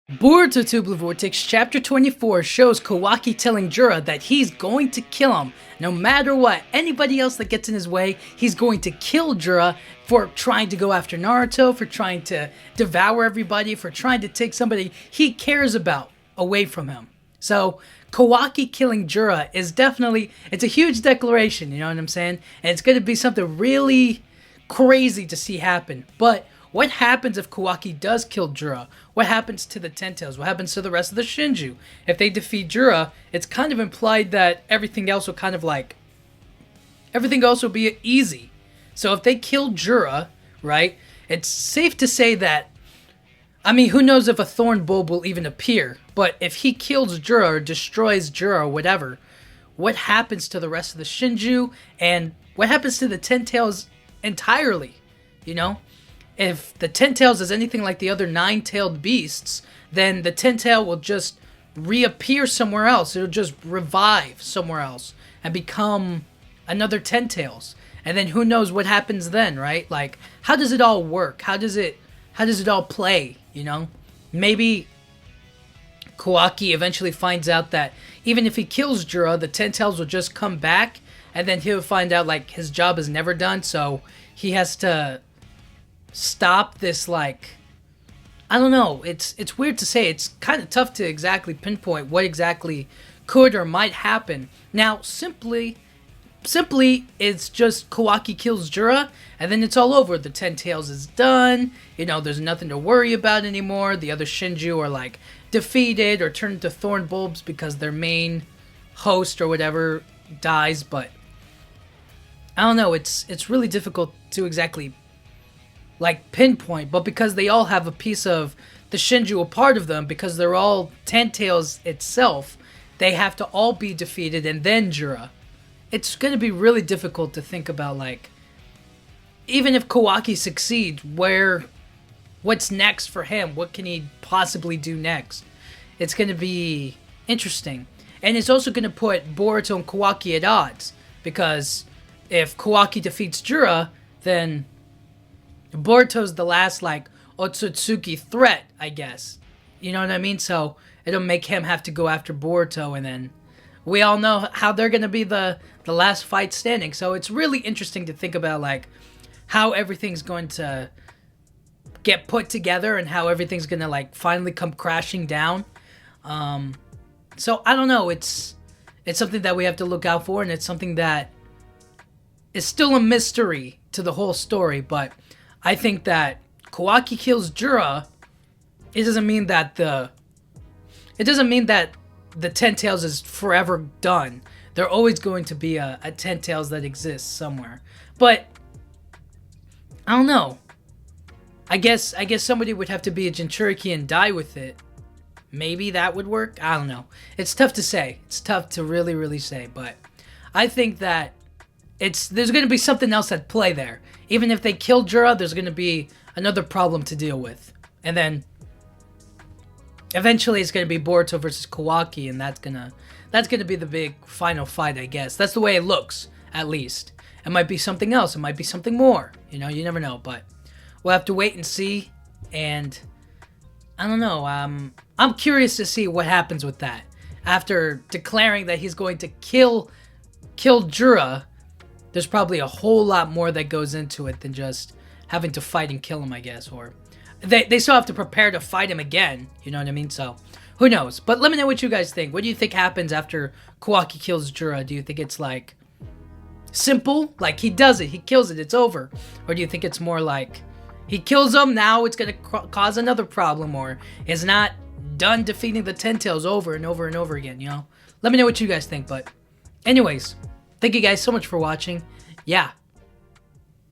Boruto 2 Blue Vortex Chapter 24 shows Kawaki telling Jura that he's going to kill him. No matter what, anybody else that gets in his way, he's going to kill Jura for trying to go after Naruto, for trying to devour everybody, for trying to take somebody he cares about away from him. So, Kawaki killing Jura is definitely, it's a huge declaration, you know what I'm saying? And it's going to be something really crazy to see happen. But what happens if Kawaki does kill Jura? What happens to the Ten Tails? What happens to the rest of the Shinju? If they defeat Jura, it's kind of implied that everything else will everything else will be easy. So if they kill Jura, right, it's safe to say that, I mean, who knows if a thorn bulb will even appear, but if he kills Jura or destroys Jura or whatever, what happens to the rest of the Shinju, and what happens to the Ten Tails entirely, you know? If the Ten Tails is anything like the other nine-tailed beasts, then the Ten Tail will just reappear somewhere else. It'll just revive somewhere else and become another Ten Tails. And then who knows what happens then, right? Like, how does it all work? How does it all play, you know? Maybe Kawaki eventually finds out that even if he kills Jura, the Ten Tails will just come back, and then he'll find out, like, his job is never done, so he has to stop this, like, I don't know, it's weird to say. It's kind of tough to exactly pinpoint what exactly could or might happen. Now, simply it's just Kawaki kills Jura, and then it's all over. The Ten Tails is done, you know, there's nothing to worry about anymore. The other Shinju are, like, defeated or turned into thorn bulbs because their main host or whatever dies. But I don't know, it's really difficult to exactly, like, pinpoint, but because they all have a piece of the Shinju a part of them, because they're all Ten Tails itself, they have to all be defeated and then Jura. It's going to be really difficult to think about, like, even if Kawaki succeeds, what's next for him? What can he possibly do next? It's going to be interesting. And it's also going to put Boruto and Kawaki at odds, because if Kawaki defeats Jura, then Boruto's the last, like, Otsutsuki threat, I guess. You know what I mean? So it'll make him have to go after Boruto, and then we all know how they're going to be the last fight standing. So it's really interesting to think about, like, how everything's going to get put together and how everything's going to, like, finally come crashing down. So I don't know. It's something that we have to look out for, and it's something that is still a mystery to the whole story, but I think that Kawaki kills Jura, it doesn't mean that the Ten Tails is forever done. There always going to be a Ten Tails that exists somewhere. But I don't know. I guess somebody would have to be a Jinchuriki and die with it. Maybe that would work. I don't know. It's tough to say. It's tough to really say. But I think that there's going to be something else at play there. Even if they kill Jura, there's going to be another problem to deal with. And then eventually it's going to be Boruto versus Kawaki, and that's going to be the big final fight, I guess. That's the way it looks, at least. It might be something else. It might be something more. You know, you never know. But we'll have to wait and see. And I don't know. I'm curious to see what happens with that. After declaring that he's going to kill Jura, there's probably a whole lot more that goes into it than just having to fight and kill him, I guess. Or they still have to prepare to fight him again. You know what I mean? So who knows? But let me know what you guys think. What do you think happens after Kawaki kills Jura? Do you think it's, like, simple? Like, he does it, he kills it, it's over? Or do you think it's more like he kills him, now it's going to cause another problem, or is not done defeating the Ten Tails over and over and over again, you know? Let me know what you guys think. But anyways, thank you guys so much for watching. Yeah,